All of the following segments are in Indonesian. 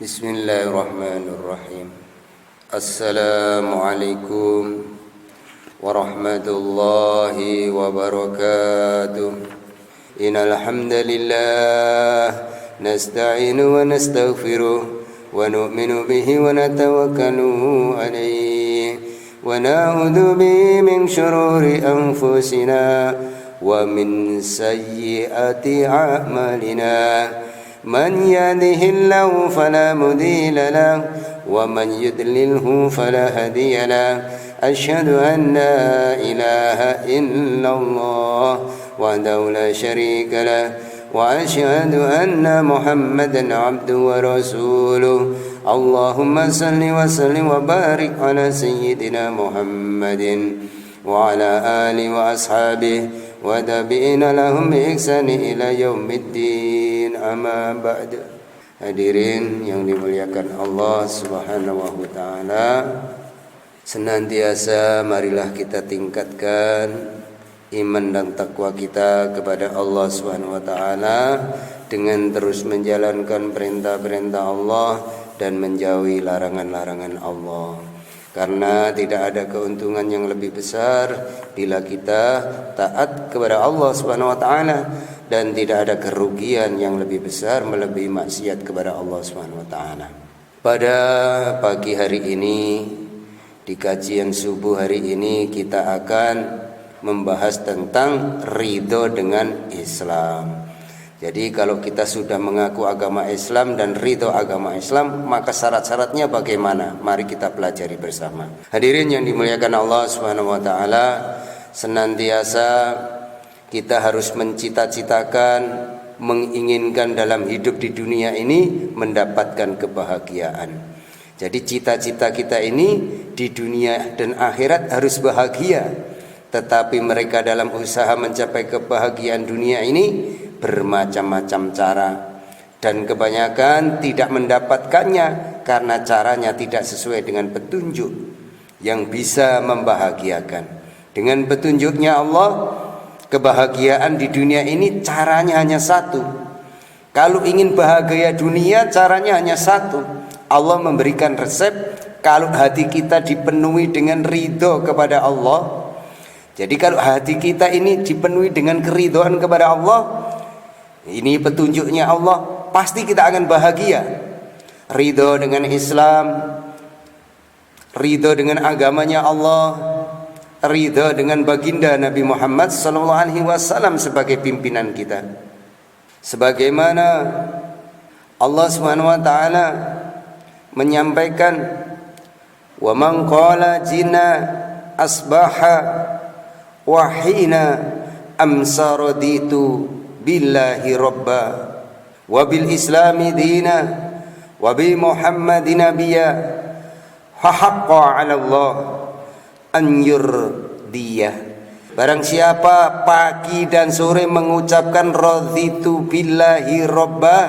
Bismillahirrahmanirrahim. Assalamualaikum warahmatullahi wabarakatuh. Innal hamdalillah nasta'inu wa nastaghfiruh wa nu'minu bihi wa natawakkalu alayhi wa na'udzu bihi min shururi anfusina wa min sayyiati a'malina. من يهده الله فلا مضل له ومن يضلله فلا هادي له أشهد أن لا إله إلا الله وحده لا شريك له وأشهد أن محمدا عبده ورسوله اللهم صل وسلم وبارك على سيدنا محمد وعلى آله وأصحابه وتابعين لهم بإحسان إلى يوم الدين أما بعد. Hadirin yang dimuliakan Allah Subhanahu wa taala, senantiasa marilah kita tingkatkan iman dan takwa kita kepada Allah Subhanahu wa taala dengan terus menjalankan perintah-perintah Allah dan menjauhi larangan-larangan Allah. Karena tidak ada keuntungan yang lebih besar bila kita taat kepada Allah Subhanahu wa taala, dan tidak ada kerugian yang lebih besar melebihi maksiat kepada Allah Subhanahu wa taala. Pada pagi hari ini, di kajian subuh hari ini, kita akan membahas tentang ridho dengan Islam. Jadi kalau kita sudah mengaku agama Islam dan ridho agama Islam, maka syarat-syaratnya bagaimana? Mari kita pelajari bersama. Hadirin yang dimuliakan Allah Subhanahu wa taala, senantiasa kita harus mencita-citakan, menginginkan dalam hidup di dunia ini mendapatkan kebahagiaan. Jadi cita-cita kita ini di dunia dan akhirat harus bahagia. Tetapi mereka dalam usaha mencapai kebahagiaan dunia ini bermacam-macam cara, dan kebanyakan tidak mendapatkannya karena caranya tidak sesuai dengan petunjuk yang bisa membahagiakan. Dengan petunjuknya Allah, kebahagiaan di dunia ini caranya hanya satu. Kalau ingin bahagia dunia, caranya hanya satu. Allah memberikan resep kalau hati kita dipenuhi dengan ridho kepada Allah. Jadi kalau hati kita ini dipenuhi dengan keridhaan kepada Allah, ini petunjuknya Allah, pasti kita akan bahagia. Ridho dengan Islam, ridho dengan agamanya Allah, ridho dengan baginda Nabi Muhammad SAW sebagai pimpinan kita. Sebagaimana Allah Subhanahu wa taala menyampaikan, wa man qala jina asbaha wa hina amsaraditu billahi rabba wa bil islami dina wa bi muhammadin nabiyya fa haqqa 'ala Allah an yurdiyah. Barang siapa pagi dan sore mengucapkan raditu billahi rabba,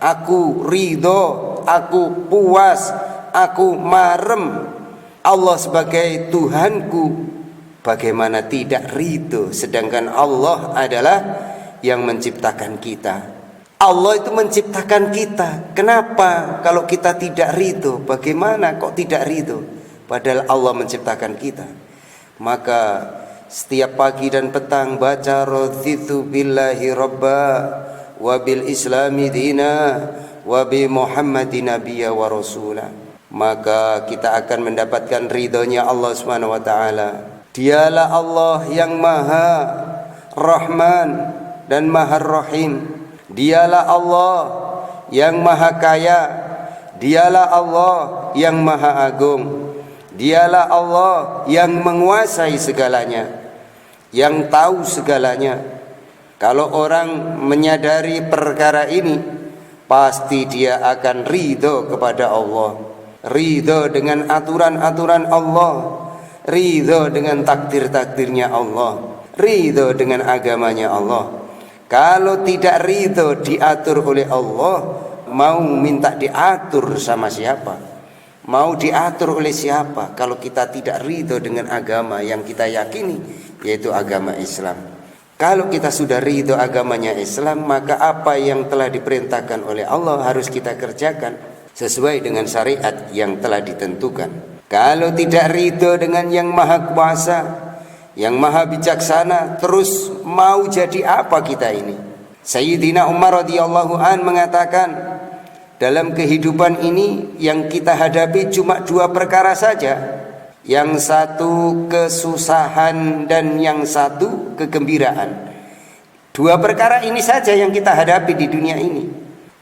aku ridho, aku puas, aku marem Allah sebagai Tuhanku, bagaimana tidak ridho sedangkan Allah adalah yang menciptakan kita. Allah itu menciptakan kita. Kenapa kalau kita tidak ridho? Bagaimana kok tidak ridho? Padahal Allah menciptakan kita. Maka setiap pagi dan petang baca raditu billahi rabba wa bil islami dina wa bi muhammadin nabiyya wa rasula. Maka kita akan mendapatkan ridhonya Allah Subhanahu wa taala. Dialah Allah yang Maha Rahman dan Maha Rahim. Dialah Allah yang Maha Kaya. Dialah Allah yang Maha Agung. Dialah Allah yang menguasai segalanya, yang tahu segalanya. Kalau orang menyadari perkara ini, pasti dia akan ridho kepada Allah, ridho dengan aturan-aturan Allah, ridho dengan takdir-takdirnya Allah, ridho dengan agamanya Allah. Kalau tidak ridho diatur oleh Allah, mau minta diatur sama siapa? Mau diatur oleh siapa? Kalau kita tidak ridho dengan agama yang kita yakini, yaitu agama Islam. Kalau kita sudah ridho agamanya Islam, maka apa yang telah diperintahkan oleh Allah harus kita kerjakan. sesuai dengan syariat yang telah ditentukan. Kalau tidak ridho dengan yang maha kuasa, yang maha bijaksana, terus mau jadi apa kita ini? Sayyidina Umar radhiyallahu an mengatakan, dalam kehidupan ini yang kita hadapi cuma dua perkara saja. Yang satu kesusahan dan yang satu kegembiraan. Dua perkara ini saja yang kita hadapi di dunia ini.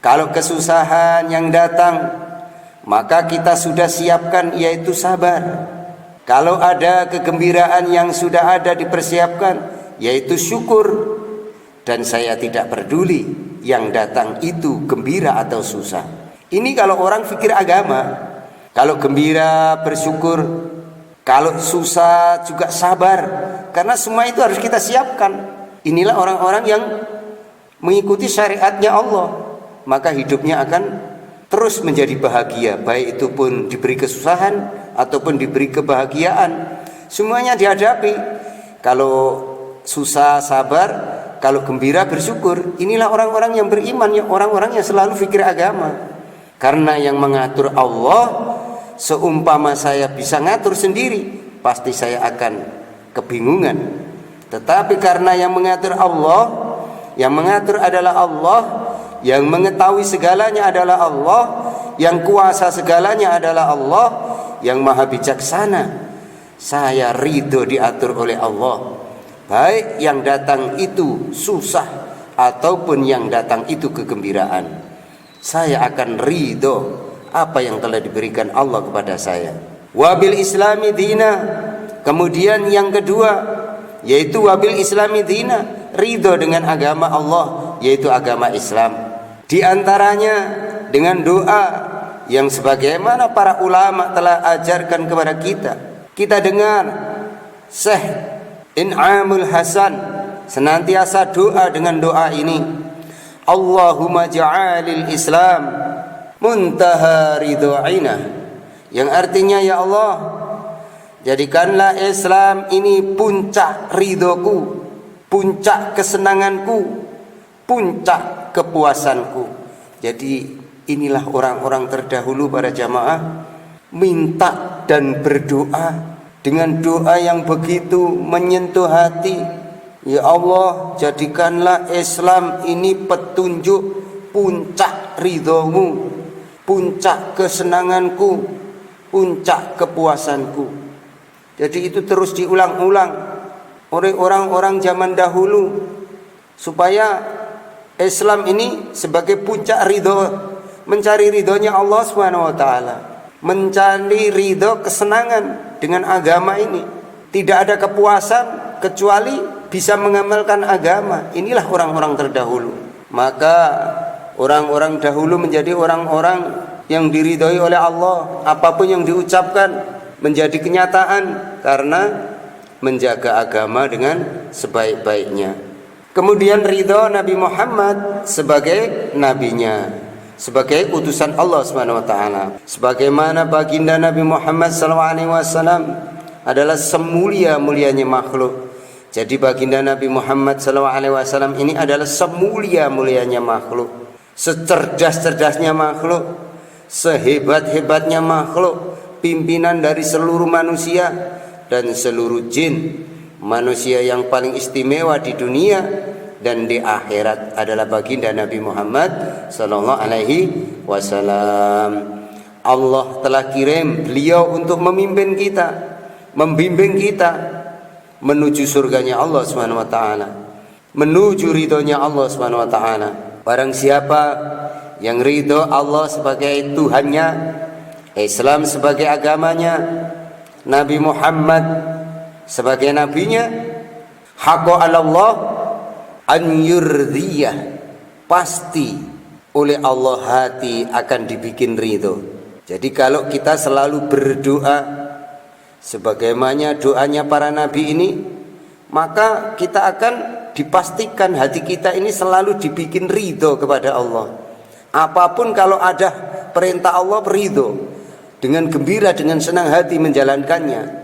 Kalau kesusahan yang datang, maka kita sudah siapkan, yaitu sabar. Kalau ada kegembiraan yang sudah ada dipersiapkan, yaitu syukur. Dan saya tidak peduli yang datang itu gembira atau susah. Ini kalau orang fikir agama. Kalau gembira bersyukur, kalau susah juga sabar. Karena semua itu harus kita siapkan. Inilah orang-orang yang mengikuti syariatnya Allah, maka hidupnya akan terus menjadi bahagia. Baik itu pun diberi kesusahan ataupun diberi kebahagiaan, semuanya dihadapi. Kalau susah sabar, kalau gembira bersyukur. Inilah orang-orang yang beriman, orang-orang yang selalu fikir agama. Karena yang mengatur Allah, seumpama saya bisa ngatur sendiri, pasti saya akan kebingungan. Tetapi karena yang mengatur Allah, yang mengatur adalah Allah, yang mengetahui segalanya adalah Allah, yang kuasa segalanya adalah Allah, yang maha bijaksana, saya ridho diatur oleh Allah. Baik yang datang itu susah ataupun yang datang itu kegembiraan, saya akan ridho apa yang telah diberikan Allah kepada saya. Wabil islami dina. Kemudian yang kedua, yaitu wabil islami dina, ridho dengan agama Allah, yaitu agama Islam. Di antaranya dengan doa yang sebagaimana para ulama telah ajarkan kepada kita. Kita dengar Syekh In'amul Hasan senantiasa doa dengan doa ini, Allahumma ja'alil Islam muntaha ridho'ina, yang artinya, ya Allah, jadikanlah Islam ini puncak ridhoku, puncak kesenanganku, puncak kepuasanku. Jadi inilah orang-orang terdahulu para jamaah minta dan berdoa dengan doa yang begitu menyentuh hati. Ya Allah, jadikanlah Islam ini petunjuk puncak ridhomu, puncak kesenanganku, puncak kepuasanku. Jadi itu terus diulang-ulang oleh orang-orang zaman dahulu, supaya Islam ini sebagai puncak ridho, mencari ridhonya Allah SWT, mencari ridho kesenangan dengan agama ini. Tidak ada kepuasan kecuali bisa mengamalkan agama. Inilah orang-orang terdahulu. Maka orang-orang dahulu menjadi orang-orang yang diridhoi oleh Allah. Apapun yang diucapkan menjadi kenyataan karena menjaga agama dengan sebaik-baiknya. Kemudian ridho Nabi Muhammad sebagai nabinya, sebagai utusan Allah SWT. Sebagaimana baginda Nabi Muhammad SAW adalah semulia-mulianya makhluk. Jadi baginda Nabi Muhammad SAW ini adalah semulia-mulianya makhluk, secerdas-cerdasnya makhluk, sehebat-hebatnya makhluk, pimpinan dari seluruh manusia dan seluruh jin. Manusia yang paling istimewa di dunia dan di akhirat adalah baginda Nabi Muhammad sallallahu alaihi wasallam. Allah telah kirim beliau untuk memimpin kita, membimbing kita menuju surganya Allah Subhanahu wa taala, menuju ridhonya Allah Subhanahu wa taala. Barang siapa yang ridho Allah sebagai Tuhannya, Islam sebagai agamanya, Nabi Muhammad sebagai nabinya, haqqo 'ala Allah an yurdiyah, pasti oleh Allah hati akan dibikin ridho. Jadi kalau kita selalu berdoa sebagaimana doanya para nabi ini, maka kita akan dipastikan hati kita ini selalu dibikin ridho kepada Allah. Apapun kalau ada perintah Allah, ridho, dengan gembira, dengan senang hati menjalankannya.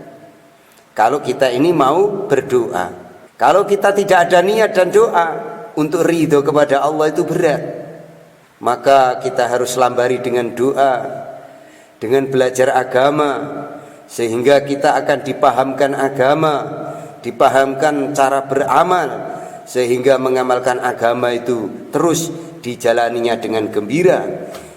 Kalau kita ini mau berdoa. Kalau kita tidak ada niat dan doa untuk ridho kepada Allah, itu berat. Maka kita harus lambari dengan doa, dengan belajar agama, sehingga kita akan dipahamkan agama, dipahamkan cara beramal, sehingga mengamalkan agama itu terus dijalaninya dengan gembira.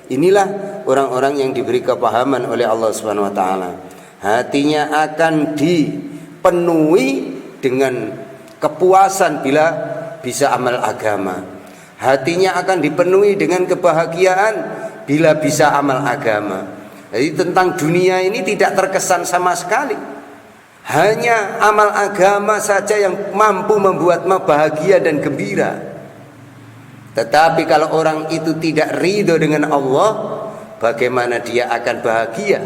Inilah orang-orang yang diberi kepahaman oleh Allah Subhanahu wa taala. Hatinya akan dipenuhi dengan kepuasan bila bisa amal agama. Hatinya akan dipenuhi dengan kebahagiaan bila bisa amal agama. Jadi tentang dunia ini tidak terkesan sama sekali. Hanya amal agama saja yang mampu membuatmu bahagia dan gembira. Tetapi kalau orang itu tidak ridho dengan Allah, bagaimana dia akan bahagia?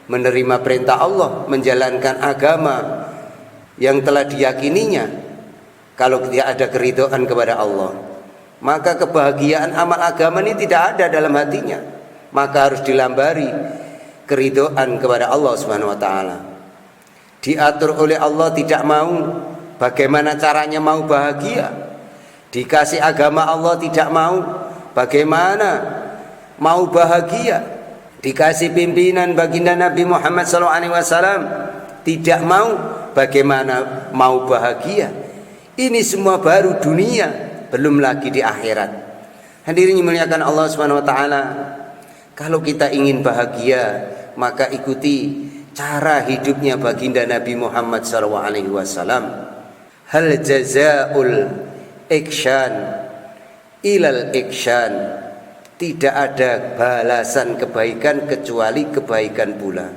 Menerima perintah Allah, menjalankan agama yang telah diyakininya. Kalau dia ada keridhaan kepada Allah, maka kebahagiaan amal agama ini tidak ada dalam hatinya. Maka harus dilambari keridhaan kepada Allah Subhanahu wa taala. Diatur oleh Allah, tidak mau, bagaimana caranya mau bahagia? Dikasih agama Allah tidak mau, bagaimana mau bahagia? Dikasih pimpinan baginda Nabi Muhammad SAW, tidak mau, bagaimana mau bahagia? Ini semua baru dunia, belum lagi di akhirat. Hadirin dimuliakan Allah Subhanahu wa taala. Kalau kita ingin bahagia, maka ikuti cara hidupnya baginda Nabi Muhammad SAW. Hal jazaul ihsan ilal ihsan. Tidak ada balasan kebaikan kecuali kebaikan pula.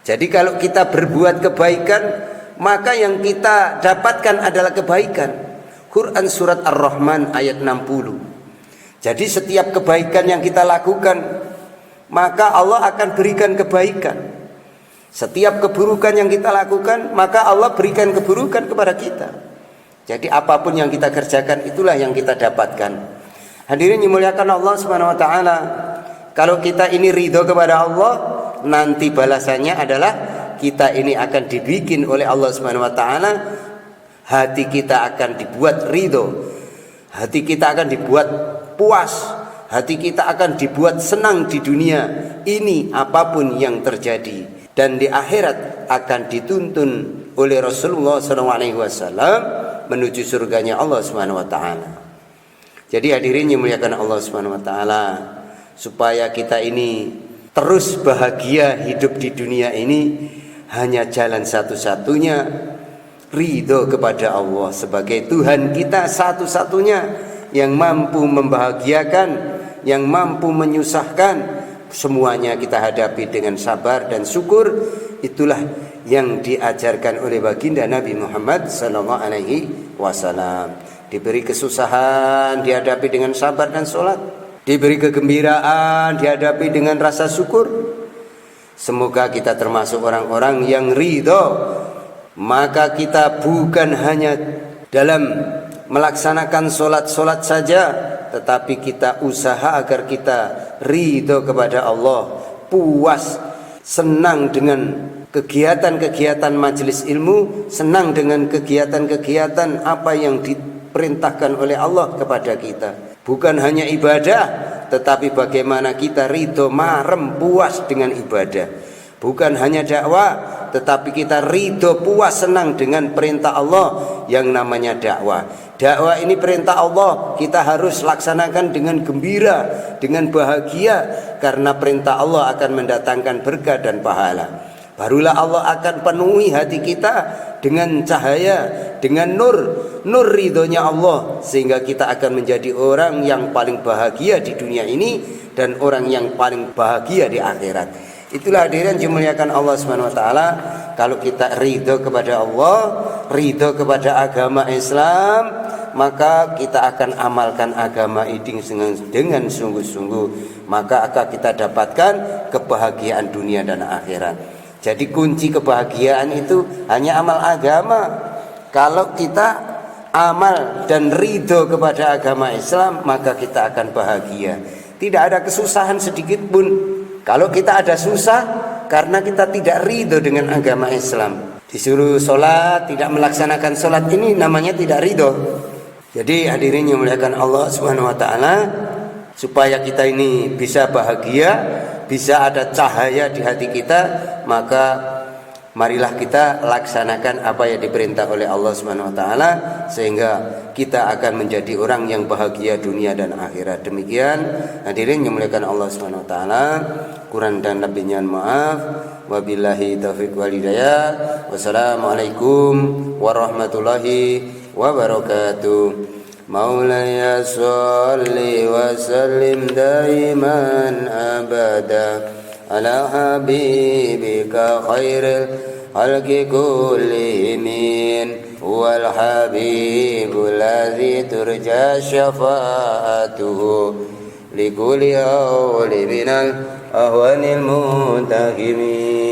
Jadi kalau kita berbuat kebaikan, maka yang kita dapatkan adalah kebaikan. Quran surat Ar-Rahman ayat 60. Jadi setiap kebaikan yang kita lakukan, maka Allah akan berikan kebaikan. Setiap keburukan yang kita lakukan, maka Allah berikan keburukan kepada kita. Jadi apapun yang kita kerjakan, itulah yang kita dapatkan. Hadirin dimuliakan Allah Subhanahu wa taala. Kalau kita ini ridho kepada Allah, nanti balasannya adalah kita ini akan dibikin oleh Allah Subhanahu wa taala. Hati kita akan dibuat ridho, hati kita akan dibuat puas, hati kita akan dibuat senang di dunia ini apapun yang terjadi, dan di akhirat akan dituntun oleh Rasulullah SAW menuju surganya Allah Subhanahu wa taala. Jadi hadirin yang muliakan Allah Subhanahu wa taala, supaya kita ini terus bahagia hidup di dunia ini, hanya jalan satu-satunya ridho kepada Allah sebagai Tuhan kita satu-satunya yang mampu membahagiakan, yang mampu menyusahkan. Semuanya kita hadapi dengan sabar dan syukur. Itulah yang diajarkan oleh baginda Nabi Muhammad SAW. Diberi kesusahan dihadapi dengan sabar dan sholat, diberi kegembiraan dihadapi dengan rasa syukur. Semoga kita termasuk orang-orang yang ridho. Maka kita bukan hanya dalam melaksanakan sholat-sholat saja, tetapi kita usaha agar kita ridho kepada Allah, puas, senang dengan kegiatan-kegiatan majelis ilmu, senang dengan kegiatan-kegiatan apa yang diperintahkan oleh Allah kepada kita. Bukan hanya ibadah, tetapi bagaimana kita ridho, marem, puas dengan ibadah. Bukan hanya dakwah, tetapi kita ridho, puas, senang dengan perintah Allah yang namanya dakwah. Dakwah ini perintah Allah, kita harus laksanakan dengan gembira, dengan bahagia, karena perintah Allah akan mendatangkan berkah dan pahala. Barulah Allah akan penuhi hati kita dengan cahaya, dengan nur ridhonya Allah, sehingga kita akan menjadi orang yang paling bahagia di dunia ini dan orang yang paling bahagia di akhirat. Itulah hadirin dimuliakan Allah Subhanahu wa taala. Kalau kita ridho kepada Allah, ridho kepada agama Islam, maka kita akan amalkan agama ini dengan sungguh-sungguh, maka akan kita dapatkan kebahagiaan dunia dan akhirat. Jadi kunci kebahagiaan itu hanya amal agama. Kalau kita amal dan ridho kepada agama Islam, maka kita akan bahagia. Tidak ada kesusahan sedikit pun. Kalau kita ada susah karena kita tidak ridho dengan agama Islam, disuruh sholat tidak melaksanakan sholat, ini namanya tidak ridho. Jadi hadirin yang muliakan Allah Subhanahu wa taala, supaya kita ini bisa bahagia, bisa ada cahaya di hati kita, maka marilah kita laksanakan apa yang diperintah oleh Allah Subhanahu wa taala sehingga kita akan menjadi orang yang bahagia dunia dan akhirat. Demikian hadirin yang dimuliakan Allah Subhanahu wa taala, kurang dan lebihnya maaf. Wabillahi taufiq wal hidayah. Wassalamualaikum warahmatullahi wabarakatuh. Maulaya sholli wa sallim daiman abada ala habibika khairil khalqi kullihim wal habibul ladzi turja syafa'atuhu likulli awli minal ahwanil muntahimin.